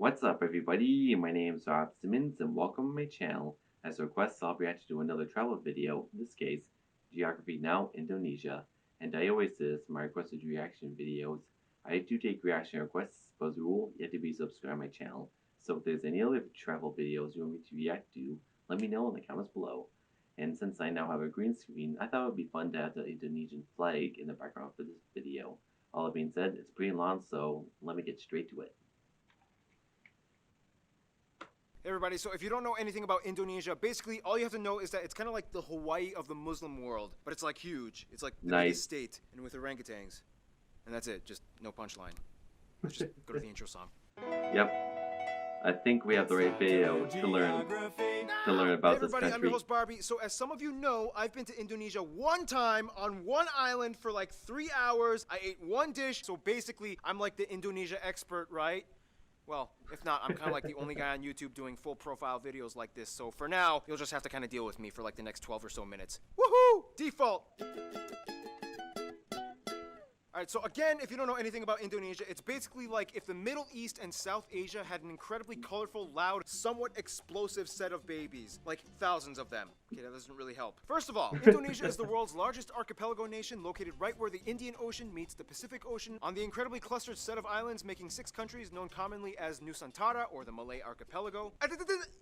What's up, everybody? My name is Rob Simmons, and welcome to my channel. As a request, I'll react to another travel video, in this case, Geography Now, Indonesia. And I always do this, my requested reaction videos. I do take reaction requests, but as a rule, you have to be subscribed to my channel. So if there's any other travel videos you want me to react to, let me know in the comments below. And since I now have a green screen, I thought it would be fun to have the Indonesian flag in the background for this video. All that being said, it's pretty long, so let me get straight to it. Hey everybody, so if you don't know anything about Indonesia, basically all you have to know is that it's kind of like the Hawaii of the Muslim world, but it's like huge. It's like the biggest state, and with orangutans. And that's it, just no punchline. Let's just go to the intro song. Yep. I think we have the right video to learn about this country. I'm your host Barbie. So as some of you know, I've been to Indonesia one time on one island for like 3 hours. I ate one dish, so basically I'm like the Indonesia expert, right? Well, if not, I'm kind of like the only guy on YouTube doing full profile videos like this. So for now, you'll just have to kind of deal with me for like the next 12 or so minutes. Woohoo! Default! Alright, so again, if you don't know anything about Indonesia, it's basically like if the Middle East and South Asia had an incredibly colorful, loud, somewhat explosive set of babies. Like thousands of them. Okay, that doesn't really help. First of all, Indonesia is the world's largest archipelago nation located right where the Indian Ocean meets the Pacific Ocean on the incredibly clustered set of islands making 6 countries known commonly as Nusantara or the Malay Archipelago.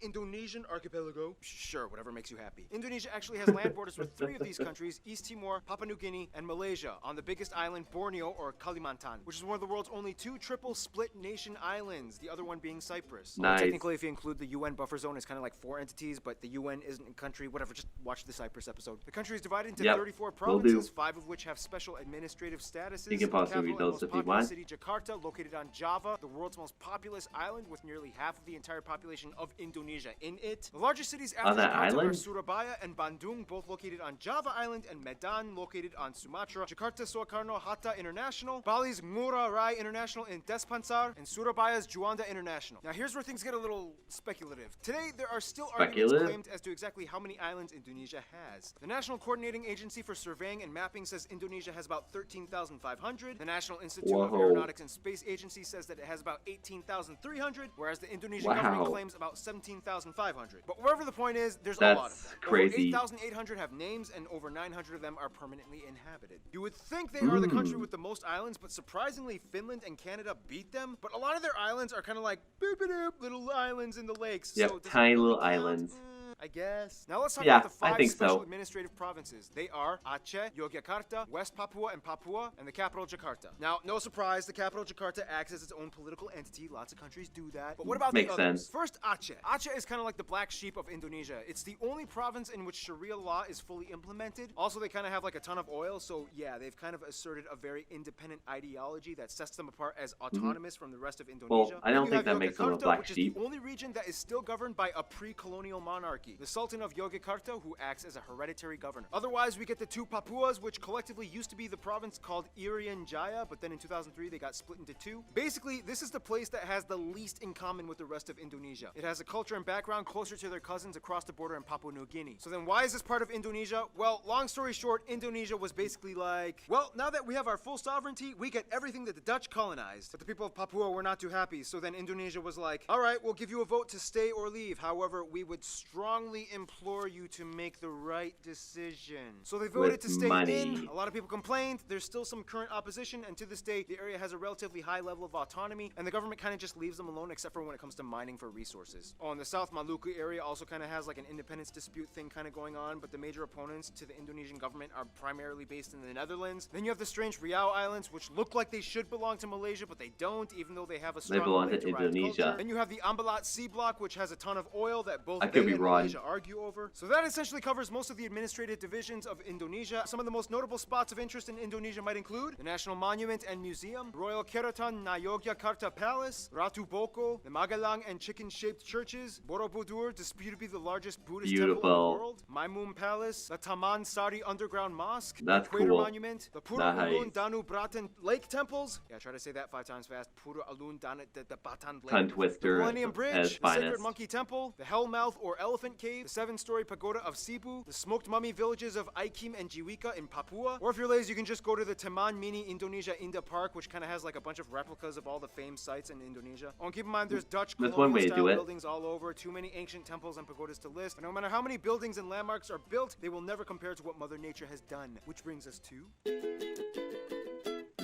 Indonesian Archipelago. Sure, whatever makes you happy. Indonesia actually has land borders with 3 of these countries, East Timor, Papua New Guinea, and Malaysia, on the biggest island, Borneo or Kalimantan, which is one of the world's only 2 triple split nation islands, the other one being Cyprus. Nice. Technically, if you include the UN buffer zone, it's kind of like 4 entities, but the UN isn't a country, whatever, just watch the Cyprus episode. The country is divided into 34 provinces, 5 of which have special administrative statuses. You can pause and read those if you want. City Jakarta, located on Java, the world's most populous island with nearly half of the entire population of Indonesia in it. The largest cities after Jakarta are Surabaya and Bandung, both located on Java Island, and Medan, located on Sumatra. Jakarta Soekarno-Hatta International, Bali's Ngurah Rai International in Despansar, and Surabaya's Juanda International. Now here's where things get a little speculative. Today, there are still arguments claimed as to exactly how many islands Indonesia has. The National Coordinating Agency for Surveying and Mapping says Indonesia has about 13,500. The National Institute of Aeronautics and Space Agency says that it has about 18,300, whereas the Indonesian government claims about 17,500. But wherever the point is, there's a lot of them. Crazy. Over 8,800 have names, and over 900 of them are permanently inhabited. You would think they are the country with the most islands, but surprisingly, Finland and Canada beat them. But a lot of their islands are kind of like boop-a-doop, little islands in the lakes. Yep, so tiny little islands. I guess. Now let's talk about the 5 special so. administrative provinces. They are Aceh, Yogyakarta, West Papua and Papua, and the capital Jakarta. Now, no surprise, the capital Jakarta acts as its own political entity. Lots of countries do that. But what about the others? First, Aceh. Aceh is kind of like the black sheep of Indonesia. It's the only province in which Sharia law is fully implemented. Also, they kind of have like a ton of oil, so yeah, they've kind of asserted a very independent ideology that sets them apart as autonomous from the rest of Indonesia. Well, I don't think that makes them a black sheep. Which is the only region that is still governed by a pre-colonial monarchy. The Sultan of Yogyakarta, who acts as a hereditary governor. Otherwise, we get the 2 Papuas, which collectively used to be the province called Irian Jaya, but then in 2003 they got split into 2. Basically, this is the place that has the least in common with the rest of Indonesia. It has a culture and background closer to their cousins across the border in Papua New Guinea. So then why is this part of Indonesia? Well, long story short, Indonesia was basically like, well, now that we have our full sovereignty, we get everything that the Dutch colonized. But the people of Papua were not too happy, so then Indonesia was like, all right, we'll give you a vote to stay or leave. However, we would strongly implore you to make the right decision. So they voted to stay in. A lot of people complained. There's still some current opposition, and to this day, the area has a relatively high level of autonomy, and the government kind of just leaves them alone, except for when it comes to mining for resources. Oh, and the South Maluku area also kind of has like an independence dispute thing kind of going on, but the major opponents to the Indonesian government are primarily based in the Netherlands. Then you have the strange Riau Islands, which look like they should belong to Malaysia, but they don't, even though they have a strong Indonesia. Then you have the Ambalat Sea Block, which has a ton of oil that both they and Malaysia argue over. So that essentially covers most of the administrative divisions of Indonesia. Some of the most notable spots of interest in Indonesia might include the National Monument and Museum, Royal Keraton na Yogyakarta Palace, Ratu Boko, the Magelang and chicken-shaped churches, Borobudur, disputed to be the largest Buddhist temple in the world, Maimun Palace, the Taman Sari Underground Mosque, the Equator Monument, the Pura Ulun Danu Bratan Lake Temples. Yeah, try to say that 5 times fast. Pura Ulun Danu Batan Lake. Tongue twister. The Millennium Bridge, the Sacred Monkey Temple, the Hellmouth or Elephant Giant Cave, the 7-story pagoda of Cebu, the smoked mummy villages of Aikim and Jiwika in Papua, or if you're lazy, you can just go to the Taman Mini Indonesia Indah Park, which kind of has like a bunch of replicas of all the famed sites in Indonesia. Oh, and keep in mind, there's Dutch That's one way to colonial-style do it. buildings all over, too many ancient temples and pagodas to list, but no matter how many buildings and landmarks are built, they will never compare to what Mother Nature has done. Which brings us to...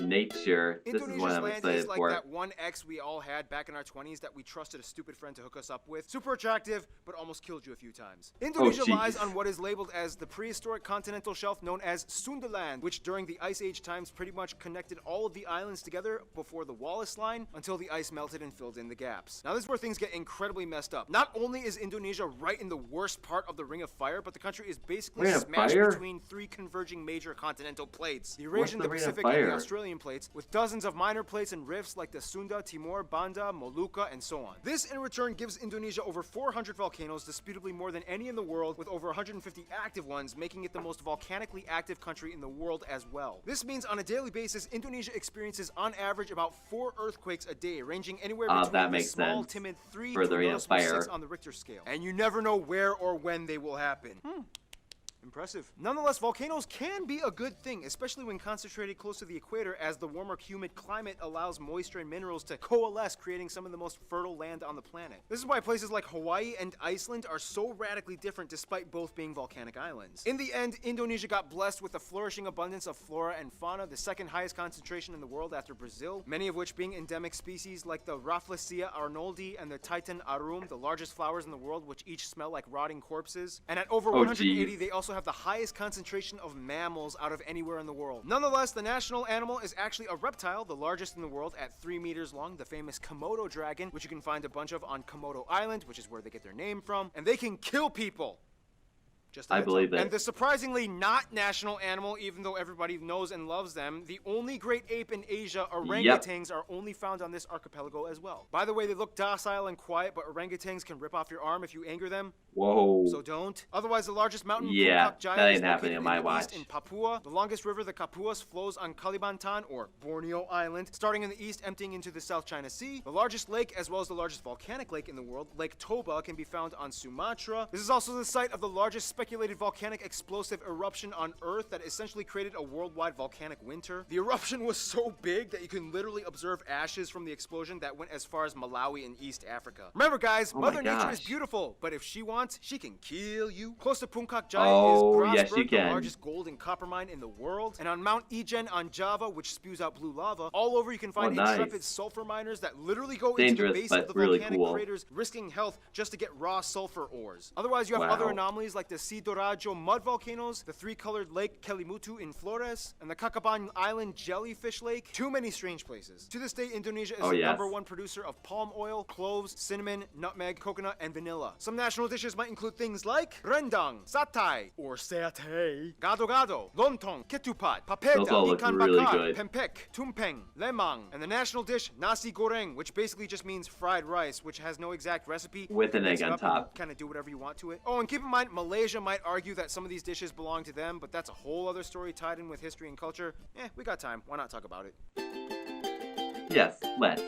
nature. This is what Indonesia's I'm land excited is like for. that one ex we all had back in our 20s that we trusted a stupid friend to hook us up with. Super attractive, but almost killed you a few times. Indonesia lies on what is labeled as the prehistoric continental shelf known as Sundaland, which during the Ice Age times pretty much connected all of the islands together before the Wallace Line until the ice melted and filled in the gaps. Now this is where things get incredibly messed up. Not only is Indonesia right in the worst part of the Ring of Fire, but the country is basically smashed between 3 converging major continental plates. The Eurasian, the Pacific, and the Australian plates, with dozens of minor plates and rifts like the Sunda, Timor, Banda, Molucca, and so on. This in return gives Indonesia over 400 volcanoes, disputably more than any in the world, with over 150 active ones, making it the most volcanically active country in the world as well. This means on a daily basis, Indonesia experiences on average about 4 earthquakes a day, ranging anywhere between the small, timid 3 to a noticeable 6 on the Richter scale. And you never know where or when they will happen. Impressive. Nonetheless, volcanoes can be a good thing, especially when concentrated close to the equator, as the warmer, humid climate allows moisture and minerals to coalesce, creating some of the most fertile land on the planet. This is why places like Hawaii and Iceland are so radically different despite both being volcanic islands. In the end, Indonesia got blessed with a flourishing abundance of flora and fauna, the second highest concentration in the world after Brazil, many of which being endemic species like the Rafflesia arnoldi and the Titan arum, the largest flowers in the world, which each smell like rotting corpses. And at over 180, they also have the highest concentration of mammals out of anywhere in the world. Nonetheless, the national animal is actually a reptile, the largest in the world at 3 meters long, the famous Komodo dragon, which you can find a bunch of on Komodo Island, which is where they get their name from, and they can kill people. I believe it. And the surprisingly not national animal, even though everybody knows and loves them, the only great ape in Asia, orangutans, are only found on this archipelago as well. By the way, they look docile and quiet, but orangutans can rip off your arm if you anger them. Whoa. So don't. Otherwise, the largest mountain, yeah, Puncak Jaya, that is ain't happening located in my in the watch. east in Papua. The longest river, the Kapuas, flows on Kalimantan, or Borneo Island, starting in the east, emptying into the South China Sea. The largest lake, as well as the largest volcanic lake in the world, Lake Toba, can be found on Sumatra. This is also the site of the largest speculated volcanic explosive eruption on Earth that essentially created a worldwide volcanic winter. The eruption was so big that you can literally observe ashes from the explosion that went as far as Malawi in East Africa. Remember guys, Mother Nature is beautiful, but if she wants, she can kill you. Close to Puncak Jaya is Grasberg, the largest gold and copper mine in the world. And on Mount Ijen on Java, which spews out blue lava, all over you can find intrepid sulfur miners that literally go into the base of the volcanic craters, risking health just to get raw sulfur ores. Otherwise, you have other anomalies like the Sidoarjo mud volcanoes, the 3-colored Lake Kelimutu in Flores, and the Kakaban Island Jellyfish Lake. Too many strange places. To this day, Indonesia is the #1 producer of palm oil, cloves, cinnamon, nutmeg, coconut, and vanilla. Some national dishes might include things like rendang, satay, or satay, gado-gado, lontong, ketupat, papeda, ikan bakar, pempek, tumpeng, lemang, and the national dish nasi goreng, which basically just means fried rice, which has no exact recipe. With an egg on top. Kind of do whatever you want to it. Oh, and keep in mind, Malaysia might argue that some of these dishes belong to them, but that's a whole other story tied in with history and culture. We got time. Why not talk about it? Yes, let's.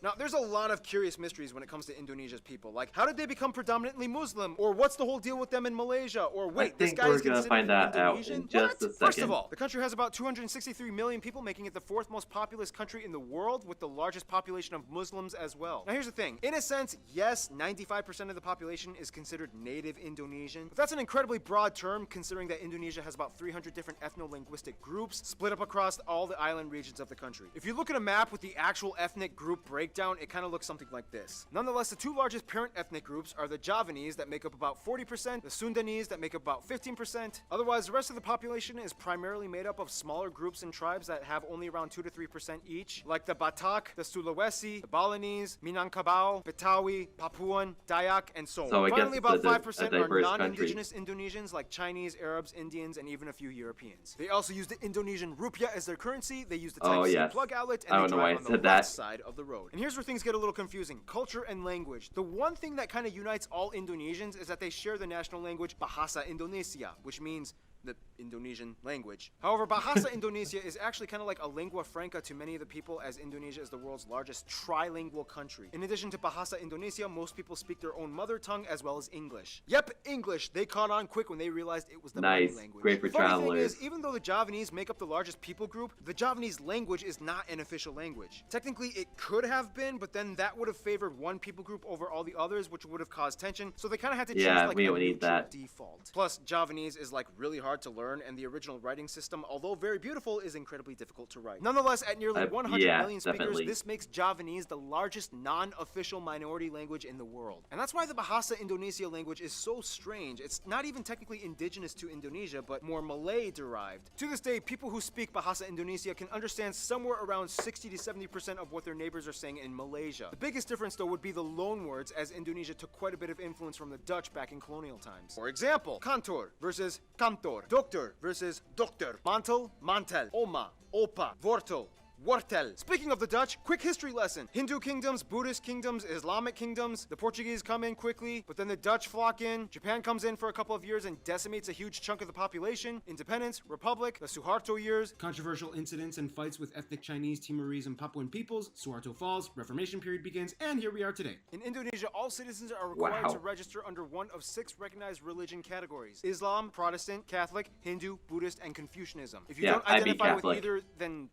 Now, there's a lot of curious mysteries when it comes to Indonesia's people. Like, how did they become predominantly Muslim? Or what's the whole deal with them in Malaysia? Or wait, this guy is considered find that Indonesian? out in just a second. First of all, the country has about 263 million people, making it the 4th most populous country in the world, with the largest population of Muslims as well. Now, here's the thing. In a sense, yes, 95% of the population is considered native Indonesian, but that's an incredibly broad term, considering that Indonesia has about 300 different ethno-linguistic groups split up across all the island regions of the country. If you look at a map with the actual ethnic group breakdown, it kind of looks something like this. Nonetheless, the 2 largest parent ethnic groups are the Javanese that make up about 40%, the Sundanese that make up about 15%. Otherwise, the rest of the population is primarily made up of smaller groups and tribes that have only around 2 to 3% each, like the Batak, the Sulawesi, the Balinese, Minangkabau, Betawi, Papuan, Dayak, and so on. Finally, about 5% are non-indigenous Indonesians like Chinese, Arabs, Indians, and even a few Europeans. They also use the Indonesian rupiah as their currency, they use the Type-C plug outlet, and they drive on the left side of the road. And here's where things get a little confusing. Culture and language. The one thing that kind of unites all Indonesians is that they share the national language Bahasa Indonesia, which means the Indonesian language. However, Bahasa Indonesia is actually kind of like a lingua franca to many of the people, as Indonesia is the world's largest trilingual country. In addition to Bahasa Indonesia, most people speak their own mother tongue as well as English. Yep, English. They caught on quick when they realized it was the money language. Great for Funny travelers. thing is, even though the Javanese make up the largest people group, the Javanese language is not an official language. Technically, it could have been, but then that would have favored one people group over all the others, which would have caused tension. So they kind of had to choose like a neutral default. Plus, Javanese is like really hard to learn, and the original writing system, although very beautiful, is incredibly difficult to write. Nonetheless, at nearly 100 million speakers, this makes Javanese the largest non-official minority language in the world. And that's why the Bahasa Indonesia language is so strange. It's not even technically indigenous to Indonesia, but more Malay-derived. To this day, people who speak Bahasa Indonesia can understand somewhere around 60 to 70% of what their neighbors are saying in Malaysia. The biggest difference, though, would be the loanwords, as Indonesia took quite a bit of influence from the Dutch back in colonial times. For example, kantor versus kantor, doctor versus dokter, mantel, mantel, oma, opa, wortel, Wortel. Speaking of the Dutch, quick history lesson. Hindu kingdoms, Buddhist kingdoms, Islamic kingdoms. The Portuguese come in quickly, but then the Dutch flock in. Japan comes in for a couple of years and decimates a huge chunk of the population. Independence, Republic, the Suharto years. Controversial incidents and fights with ethnic Chinese, Timorese, and Papuan peoples. Suharto falls, Reformation period begins, and here we are today. In Indonesia, all citizens are required to register under one of 6 recognized religion categories: Islam, Protestant, Catholic, Hindu, Buddhist, and Confucianism. If you don't identify with either, then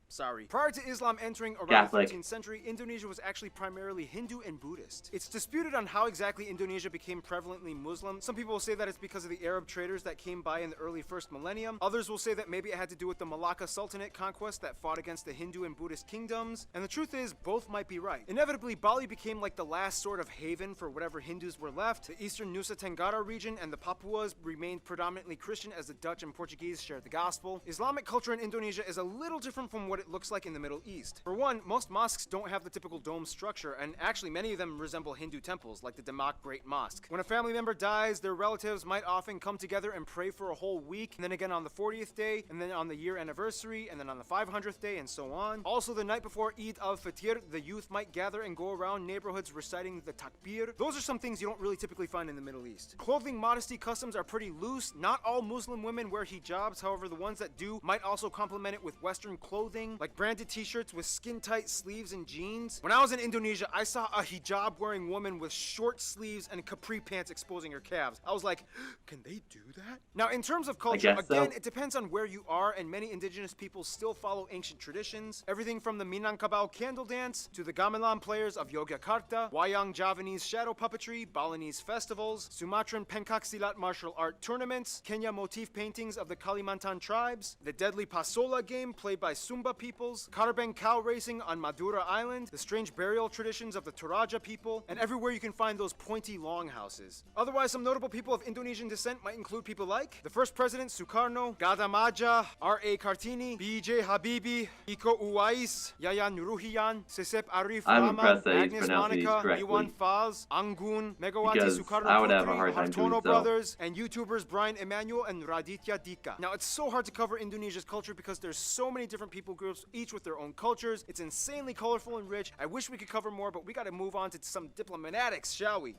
sorry. Prior to Islam entering around the 13th century, Indonesia was actually primarily Hindu and Buddhist. It's disputed on how exactly Indonesia became prevalently Muslim. Some people will say that it's because of the Arab traders that came by in the early first millennium. Others will say that maybe it had to do with the Malacca Sultanate conquest that fought against the Hindu and Buddhist kingdoms. And the truth is, both might be right. Inevitably, Bali became like the last sort of haven for whatever Hindus were left. The eastern Nusa Tenggara region and the Papuas remained predominantly Christian, as the Dutch and Portuguese shared the gospel. Islamic culture in Indonesia is a little different from what it looks like in the Middle East. For one, most mosques don't have the typical dome structure, and actually many of them resemble Hindu temples, like the Demak Great Mosque. When a family member dies, their relatives might often come together and pray for a whole week, and then again on the 40th day, and then on the year anniversary, and then on the 500th day, and so on. Also, the night before Eid al-Fitr, the youth might gather and go around neighborhoods reciting the takbir. Those are some things you don't really typically find in the Middle East. Clothing modesty customs are pretty loose. Not all Muslim women wear hijabs, however the ones that do might also complement it with Western clothing, like branded t-shirts with skin-tight sleeves and jeans. When I was in Indonesia, I saw a hijab-wearing woman with short sleeves and capri pants exposing her calves. I was like, can they do that? Now, in terms of culture, again, it depends on where you are, and many indigenous peoples still follow ancient traditions. Everything from the Minangkabau candle dance to the gamelan players of Yogyakarta, Wayang Javanese shadow puppetry, Balinese festivals, Sumatran pencak silat martial art tournaments, Kenya motif paintings of the Kalimantan tribes, the deadly pasola game played by Sumba peoples, Karabeng cow racing on Madura Island, the strange burial traditions of the Toraja people, and everywhere you can find those pointy longhouses. Otherwise, some notable people of Indonesian descent might include people like the first president Sukarno, Gada Maja, R.A. Kartini, B.J. Habibi, Iko Uwais, Yayan Ruhian, Sisip Arif Rama, Agnes Monica, Iwan Faz, Anggun, Megawati Sukarno Putri, Hartono brothers, and YouTubers Brian Emanuel and Raditya Dika. Now, it's so hard to cover Indonesia's culture because there's so many different people groups, each with their own cultures. It's insanely colorful and rich. I wish we could cover more, but we gotta move on to some diplomatics, shall we?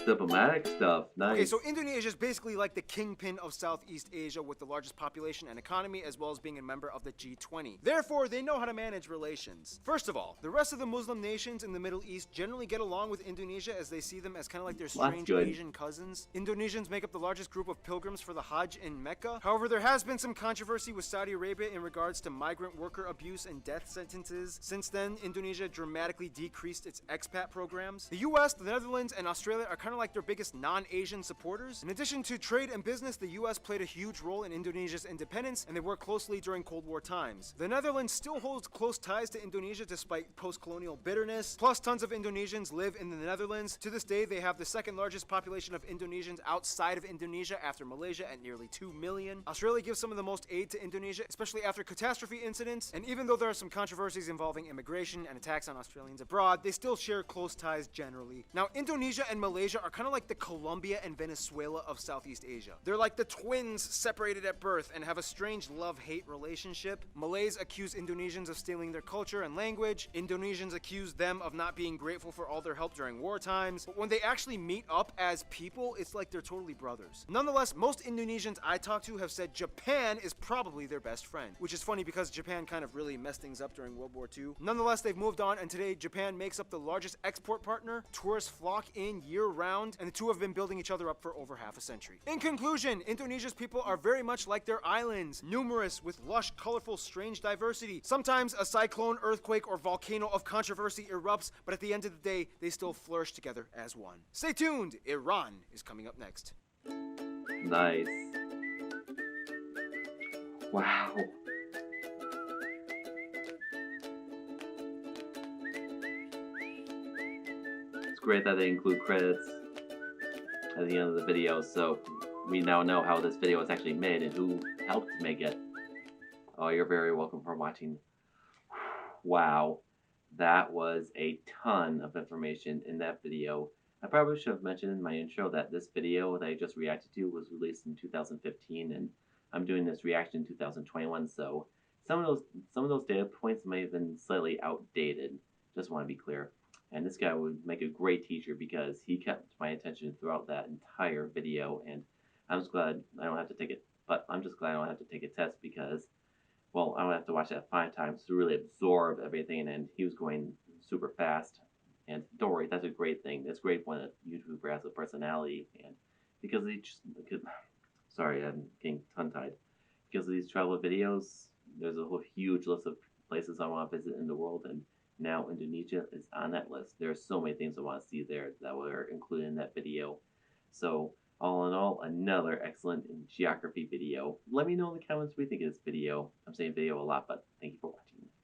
Diplomatic stuff. Nice. Okay, so Indonesia is basically like the kingpin of Southeast Asia, with the largest population and economy, as well as being a member of the G20. Therefore, they know how to manage relations. First of all, the rest of the Muslim nations in the Middle East generally get along with Indonesia, as they see them as kind of like their strange Asian cousins. Indonesians make up the largest group of pilgrims for the Hajj in Mecca. However, there has been some controversy with Saudi Arabia in regards to migrant worker abuse and death sentences. Since then, Indonesia dramatically decreased its expat programs. The US, the Netherlands, and Australia are kind of like their biggest non-Asian supporters. In addition to trade and business, the US played a huge role in Indonesia's independence, and they worked closely during Cold War times. The Netherlands still holds close ties to Indonesia despite post-colonial bitterness. Plus, tons of Indonesians live in the Netherlands. To this day, they have the second largest population of Indonesians outside of Indonesia after Malaysia at nearly 2 million. Australia gives some of the most aid to Indonesia, especially after catastrophe incidents. And even though there are some controversies involving immigration and attacks on Australians abroad, they still share close ties generally. Now, Indonesia and Malaysia are kind of like the Colombia and Venezuela of Southeast Asia. They're like the twins separated at birth and have a strange love-hate relationship. Malays accuse Indonesians of stealing their culture and language. Indonesians accuse them of not being grateful for all their help during war times. But when they actually meet up as people, it's like they're totally brothers. Nonetheless, most Indonesians I talked to have said Japan is probably their best friend, which is funny because Japan kind of really messed things up during World War II. Nonetheless, they've moved on, and today Japan makes up the largest export partner. Tourists flock in year-round, and the two have been building each other up for over half a century. In conclusion, Indonesia's people are very much like their islands, numerous with lush, colorful, strange diversity. Sometimes a cyclone, earthquake, or volcano of controversy erupts, but at the end of the day, they still flourish together as one. Stay tuned, Iran is coming up next. Nice. Wow. It's great that they include credits at the end of the video, so we now know how this video was actually made and who helped make it. Oh, you're very welcome for watching. Wow. That was a ton of information in that video. I probably should have mentioned in my intro that this video that I just reacted to was released in 2015, and I'm doing this reaction in 2021, so some of those data points may have been slightly outdated. Just want to be clear. And this guy would make a great teacher because he kept my attention throughout that entire video, and I'm just glad I don't have to take it. But I'm just glad I don't have to take a test because, well, I don't have to watch that 5 times to really absorb everything, and he was going super fast. And don't worry, that's a great thing. It's great when a YouTuber has a personality, and because sorry, I'm getting tongue-tied. Because of these travel videos, there's a whole huge list of places I want to visit in the world, and now Indonesia is on that list. There are so many things I want to see there that were included in that video. So, all in all, another excellent geography video. Let me know in the comments what you think of this video. I'm saying video a lot, but thank you for watching.